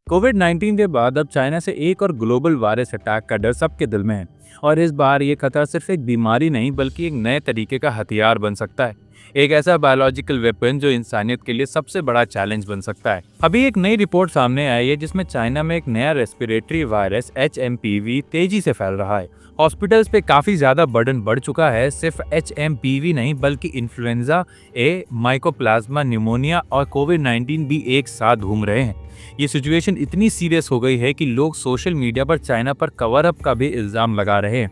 कोविड-19 के बाद अब चाइना से एक और ग्लोबल वायरस अटैक का डर सबके दिल में है। और इस बार ये खतरा सिर्फ एक बीमारी नहीं बल्कि एक नए तरीके का हथियार बन सकता है। एक ऐसा बायोलॉजिकल वेपन जो इंसानियत के लिए सबसे बड़ा चैलेंज बन सकता है। अभी एक नई रिपोर्ट सामने आई है जिसमें चाइना में एक नया रेस्पिरेटरी वायरस HMPV तेजी से फैल रहा है। हॉस्पिटल्स पे काफी ज्यादा बर्डन बढ़ चुका है। सिर्फ HMPV नहीं बल्कि इन्फ्लुएंजा ए, माइकोप्लाज्मा न्यूमोनिया और कोविड-19 भी एक साथ घूम रहे हैं। ये सिचुएशन इतनी सीरियस हो गई है कि लोग सोशल मीडिया पर चाइना पर कवर अप का भी इल्जाम लगा रहे हैं।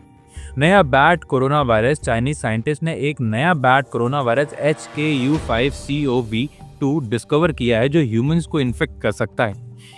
नया bat corona virus Chinese scientist ने एक नया bat corona virus HKU5CoV2 discover किया है जो ह्यूमंस को इन्फेक्ट कर सकता है।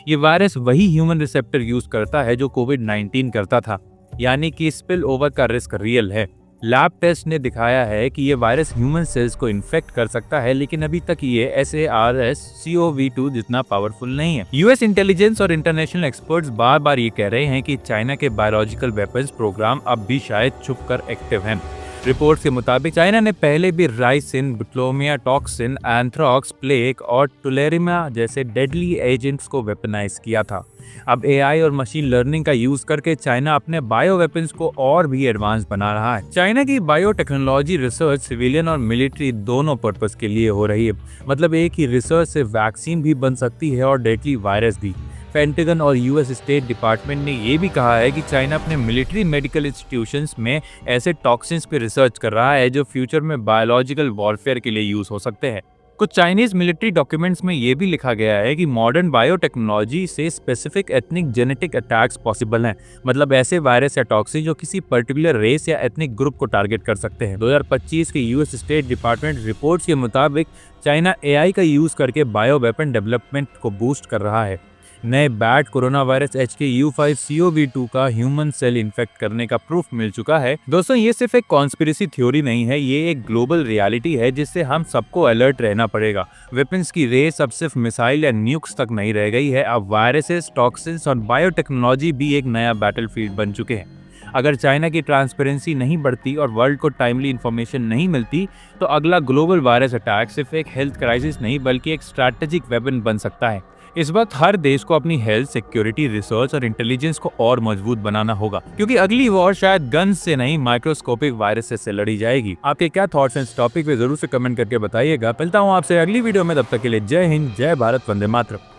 ये वायरस वही ह्यूमन रिसेप्टर यूज करता है जो कोविड-19 करता था, यानी कि स्पिल ओवर का रिस्क रियल है। लैब टेस्ट ने दिखाया है कि ये वायरस ह्यूमन सेल्स को इन्फेक्ट कर सकता है, लेकिन अभी तक ये SARS-CoV-2 जितना पावरफुल नहीं है। यूएस इंटेलिजेंस और इंटरनेशनल एक्सपर्ट्स बार बार ये कह रहे हैं कि चाइना के बायोलॉजिकल वेपन्स प्रोग्राम अब भी शायद छुपकर एक्टिव हैं। रिपोर्ट्स के मुताबिक चाइना ने पहले भी राइसिन, बुटलोमिया टॉक्सिन, एंथ्रॉक्स, प्लेग और टुलेरिमा जैसे डेडली एजेंट्स को वेपनाइज किया था। अब AI और मशीन लर्निंग का यूज करके चाइना अपने बायो वेपन्स को और भी एडवांस बना रहा है। चाइना की बायोटेक्नोलॉजी रिसर्च सिविलियन और मिलिट्री दोनों पर्पस के लिए हो रही है। मतलब एक ही रिसर्च से वैक्सीन भी बन सकती है और डेडली वायरस भी। पेंटागन और US स्टेट डिपार्टमेंट ने यह भी कहा है कि चाइना अपने मिलिट्री मेडिकल इंस्टीट्यूशंस में ऐसे टॉक्सिन्स पे रिसर्च कर रहा है जो फ्यूचर में बायोलॉजिकल वॉरफेयर के लिए यूज हो सकते हैं। कुछ चाइनीज मिलिट्री डॉक्यूमेंट्स में यह भी लिखा गया है कि मॉडर्न बायोटेक्नोलॉजी से specific ethnic genetic attacks possible हैं। मतलब ऐसे वायरस या टॉक्सिन जो किसी पर्टिकुलर रेस या एथनिक ग्रुप को टारगेट कर सकते हैं। 2025 के US स्टेट डिपार्टमेंट रिपोर्ट्स के मुताबिक चाइना AI का यूज करके बायो वेपन डेवलपमेंट को बूस्ट कर रहा है। नए बैट कोरोना वायरस HKU5CoV2 का ह्यूमन सेल इन्फेक्ट करने का प्रूफ मिल चुका है। दोस्तों, ये सिर्फ एक कॉन्स्पिरेसी थ्योरी नहीं है, ये एक ग्लोबल रियलिटी है जिससे हम सबको अलर्ट रहना पड़ेगा। वेपन्स की रेस अब सिर्फ मिसाइल या न्यूक्स तक नहीं रह गई है। अब वायरसेस, टॉक्सिन्स और बायोटेक्नोलॉजी भी एक नया बैटलफील्ड बन चुके हैं। अगर चाइना की ट्रांसपेरेंसी नहीं बढ़ती और वर्ल्ड को टाइमली इंफॉर्मेशन नहीं मिलती तो अगला ग्लोबल वायरस अटैक सिर्फ एक हेल्थ क्राइसिस नहीं बल्कि एक स्ट्रैटेजिक वेपन बन सकता है। इस वक्त हर देश को अपनी हेल्थ, सिक्योरिटी, रिसर्च और इंटेलिजेंस को और मजबूत बनाना होगा, क्योंकि अगली वॉर शायद गन्स से नहीं माइक्रोस्कोपिक वायरस से लड़ी जाएगी। आपके क्या थॉट्स हैं इस टॉपिक पे जरूर से कमेंट करके बताइएगा। मिलता हूँ आपसे अगली वीडियो में, तब तक के लिए जय हिंद, जय भारत, वंदे मातरम।